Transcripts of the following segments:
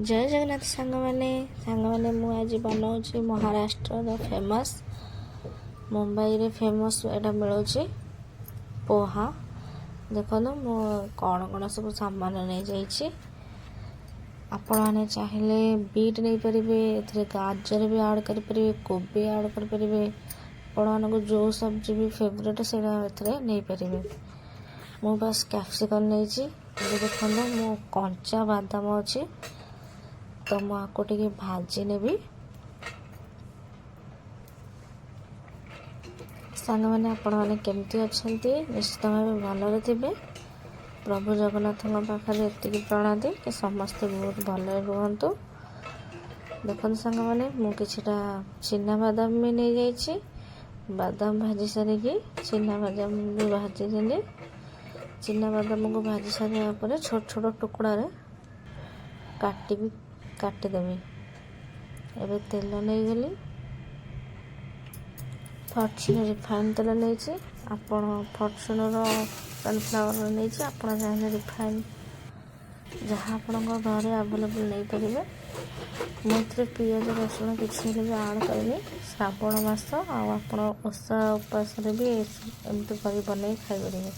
जय जगन्नाथ सांग मैंने मुझे बनाऊँ महाराष्ट्र फेमस मुंबई रे फेमस एटा मिलूँ पोहा। देखो मु कौन कौन सब सामान नहीं जाइए आपण मैंने चाहिए बीट नहीं पारे ए गाजर भी ऐड करें कोबी ऐड करें आपण को जो सब्जी भी फेवरेट से नहीं पारे। मु बस कैप्सिकम नहीं देखो मो कंचा बादाम अच्छी तो मुझे भाजी नेबी। सांग मैंने आपण मैंने केमती अच्छा निश्चित भाव भलरे थे। प्रभु जगन्नाथ पाखे एति प्रणादी कि समस्ते बहुत भल रुहतु। देखो सांग मैंने मुझे चिना बादाम भी नहीं जाइए बादाम भाजी सारिकी चिना बादाम भी भाजी देली। चिना बादाम को भाजी सारा छोट छोट टुकड़ा काटिदेवी। एबे तेल नहीं गली फर्चून रिफाइन तेल नहीं आपण फर्चून सनफ्लावर नहीं आपण चाहिए रिफाइन जहाँ आपण घरे आवेलेबल नहीं पारे। मुझे पियाज रसुण किसी भी आड करनी श्रावण मास आपण ओषा उपास भी एमती कर बन खाई।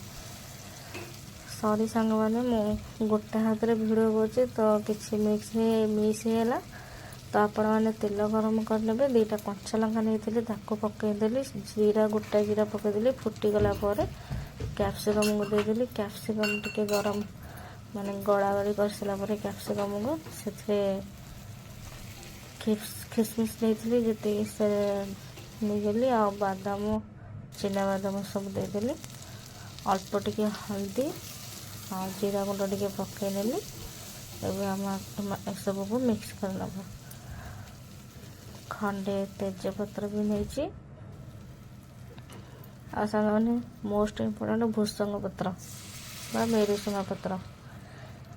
सॉरी सांग मैंने मु गोटे हाथ में भिड़ कर तो किसी मिस है तो आपण मैंने तेल गरम करने दीटा कंचा लंका नहीं पकईदेली जीरा गोटा जीरा पकईदेली फुटीगला कैप्सिकम को देदेली। कैप्सिकम टिके गरम माने गड़ा गड़ी कर सारापर कैप्सिकम को से खिसमिस नहीं जी नहींगली आ बादाम चिना बादाम सब देदेली। अल्प टिके हल्दी हाँ जीरा गुंड टिके पकईनेली। सब को मिक्स कर नवा खंडे तेजपत्र भी नहीं आने मोस्ट इम्पोर्टेंट भूसंग पत्र बा मेरुसंगा पत्र।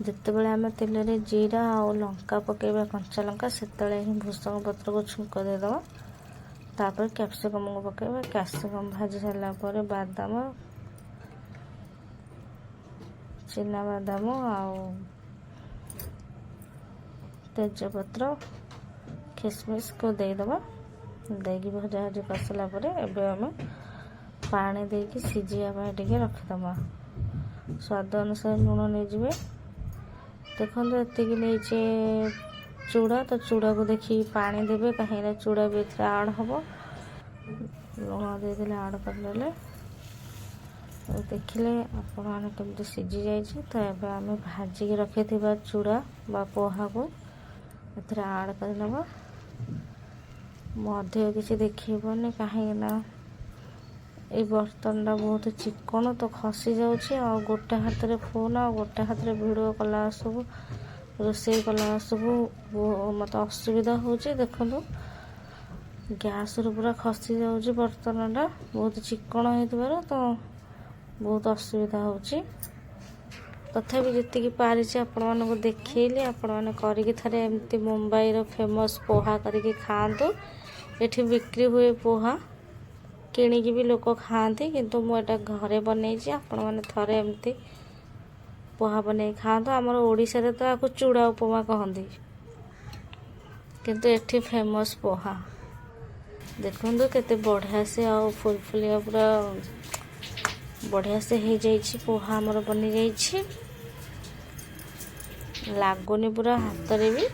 जितेबाला आम तेल रे जीरा और लंका पकेबा कंचा लंका से भूसंग पत्र को छुंक देदबा। तापर कैप्सिकम को पकेबा। कैप्सिकम भाजी सारा पर बादाम चिना बादाम आ तेजपत्र खिसमिस को देदबा। देगी भजा भजी कर सारा पर एवं पानी देकी सीझापी टे रखीदबा। स्वाद अनुसार लुण नहीं देखो ये नहीं चूड़ा तो चूड़ा को देखी पानी देवे कहीं चूड़ा भी आड हम लुण देदे आड करदे देखिले आपण मैंने केमती सीझी जाइए। तो ये आम भाजिकी रखी चूड़ा बा पोहा को ए आड करनवा। मध्य किसी देखनी कहीं ये बर्तन टा बहुत चिकन तो खसी जाऊँगी आ गोटे हाथ में फोन आ गोटे हाथ में भिडियो कला सब रोषे कला सब मत असुविधा हो। देखो गैस रू पूरा खसी जाऊँगी बर्तन टा बहुत चिकन हो तो बहुत असुविधा हो। तथापि जी पारी आपण मानक देखली आपण मैंने करके थे एमती मुंबई रो फेमस पोहा करके खातु। एठी बिक्री हुए पोहा किणिकी भी लोक खाती किंतु मुझे घरे बनई आपण मैंने थे एमती पोहा बन खातु। आमर ओडिशा रे तो आपको चूड़ा उपमा कहती किंतु एठी फेमस पोहा देखो केते बढ़िया से आ फुलफुलिया पूरा बढ़िया से हो जाइए। पोहा आमर बनी जाइए लगुनि पूरा हाथ में भी